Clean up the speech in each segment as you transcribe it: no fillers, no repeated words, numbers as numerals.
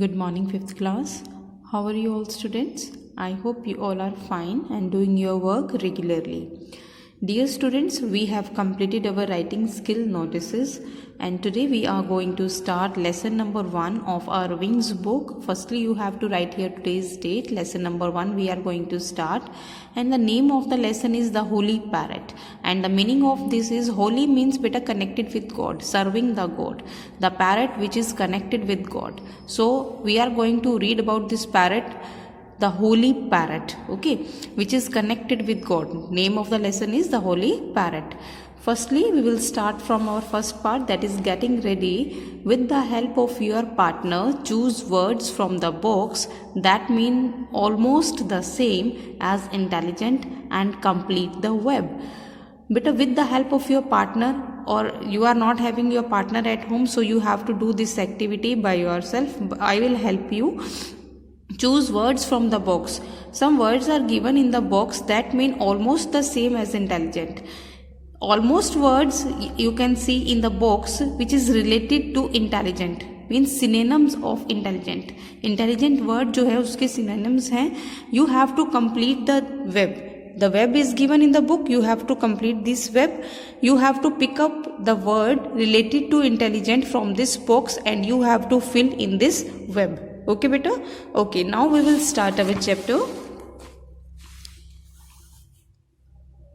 Good morning, 5th class. How are you all, students? I hope you all are fine and doing your work regularly. Dear students, we have completed our writing skill notices and today we are going to start lesson number 1 of our Wings book. Firstly, you have to write here today's date. Lesson number 1 we are going to start, and the name of the lesson is the Holy Parrot, and the meaning of this is holy means better connected with God, serving the God. The parrot which is connected with God. So we are going to read about this parrot, the holy parrot, okay, which is connected with God. Name of the lesson is the Holy Parrot. Firstly, we will start from our first part, that is getting ready. With the help of your partner, choose words from the box that mean almost the same as intelligent and complete the web. But with the help of your partner, or you are not having your partner at home, so you have to do this activity by yourself. I will help you. Choose words from the box. Some words are given in the box that mean almost the same as intelligent. Almost words you can see in the box which is related to intelligent, means synonyms of intelligent. Intelligent word जो है उसके synonyms हैं. You have to complete the web. The web is given in the book. You have to complete this web. You have to pick up the word related to intelligent from this box and you have to fill in this web. Okay, beta? Okay, now we will start our chapter.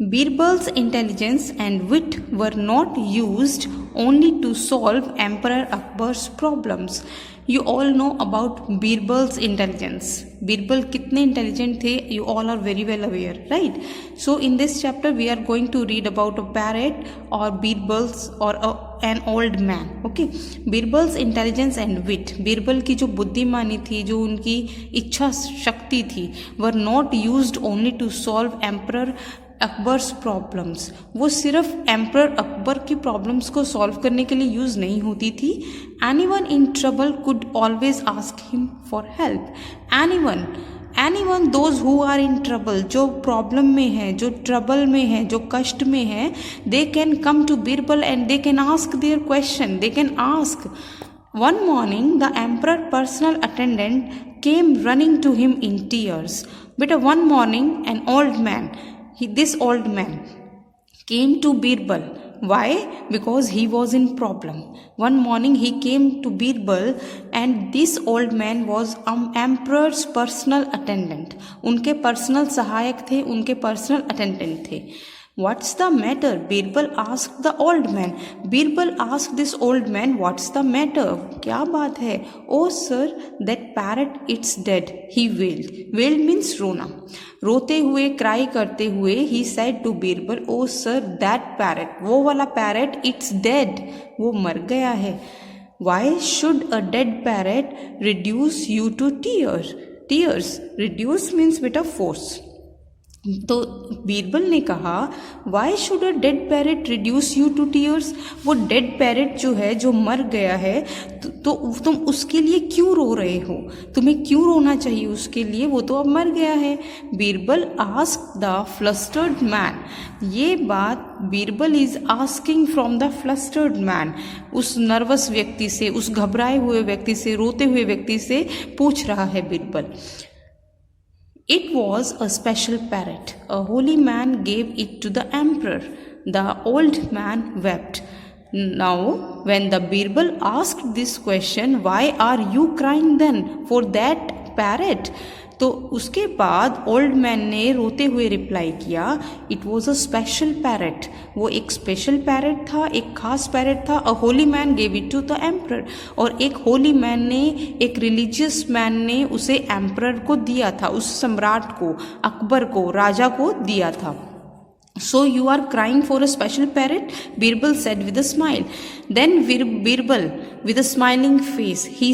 Birbal's intelligence and wit were not used only to solve Emperor Akbar's problems. You all know about Birbal's intelligence. Birbal कितने intelligent थे, you all are very well aware, right? So in this chapter we are going to read about a parrot or Birbal's or an old man. Okay, Birbal's intelligence and wit. Birbal की जो बुद्धिमानी थी, जो उनकी इच्छा शक्ति थी, were not used only to solve Emperor Akbar's problems. वो सिर्फ एम्परर अकबर की प्रॉब्लम्स को सॉल्व करने के लिए यूज नहीं होती थी. Anyone in trouble could always ask him for help. Anyone those who are in trouble, जो प्रॉब्लम में है, जो ट्रबल में है, जो कष्ट में है, they can come to Birbal and they can ask their question. They can ask. One morning, the emperor personal attendant came running to him in tears. But one morning, an old man, this old man came to Birbal. Why? Because he was in problem. One morning he came to Birbal and this old man was emperor's personal attendant. उनके personal सहायक थे, उनके personal attendant थे. What's the matter? Birbal asked the old man. Birbal asked this old man, what's the matter? क्या बात है? Oh sir, that parrot, it's dead. He wailed. Wailed means रोना. रोते हुए, cry करते हुए, he said to Birbal, oh sir, that parrot, वो वाला parrot, it's dead. वो मर गया है. Why should a dead parrot reduce you to tears? Tears. Reduce means बेटा force. तो बीरबल ने कहा, why should a dead parrot reduce you to tears. वो डेड पैरेट जो है, जो मर गया है, तो तुम उसके लिए क्यों रो रहे हो? तुम्हें क्यों रोना चाहिए उसके लिए? वो तो अब मर गया है. Birbal ask the flustered man. ये बात Birbal is asking from the flustered man. उस नर्वस व्यक्ति से, उस घबराए हुए व्यक्ति से, रोते हुए व्यक्ति से पूछ रहा है Birbal. It was a special parrot. A holy man gave it to the emperor. The old man wept. Now, when the Birbal asked this question, why are you crying then for that parrot? तो उसके बाद old man ने रोते हुए reply किया, it was a special parrot. वो एक special parrot था, एक खास पैरेट था. A holy man gave it to the emperor. और एक होली मैन ने, एक रिलीजियस मैन ने उसे एम्परर को दिया था, उस सम्राट को, अकबर को, राजा को दिया था. So you are crying for a special parrot? Birbal said with a smile. Then Birbal, with a smiling face, he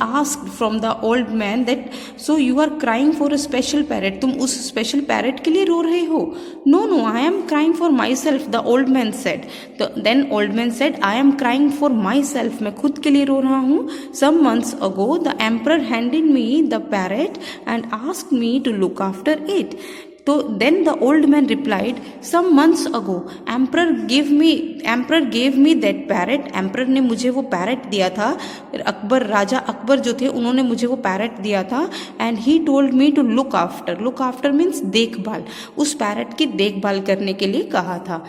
asked from the old man that, so you are crying for a special parrot? तुम उस special parrot के लिए रो रहे हो? No, I am crying for myself, the old man said. Then old man said, I am crying for myself. मैं खुद के लिए रो रहा हूँ. Some months ago, the emperor handed me the parrot and asked me to look after it. तो then the old man replied, some months ago emperor gave me that parrot, emperor ने मुझे वो पैरट दिया था, राजा अकबर जो थे उन्होंने मुझे वो पैरट दिया था, and he told me to look after means देखभाल, उस पैरट की देखभाल करने के लिए कहा था।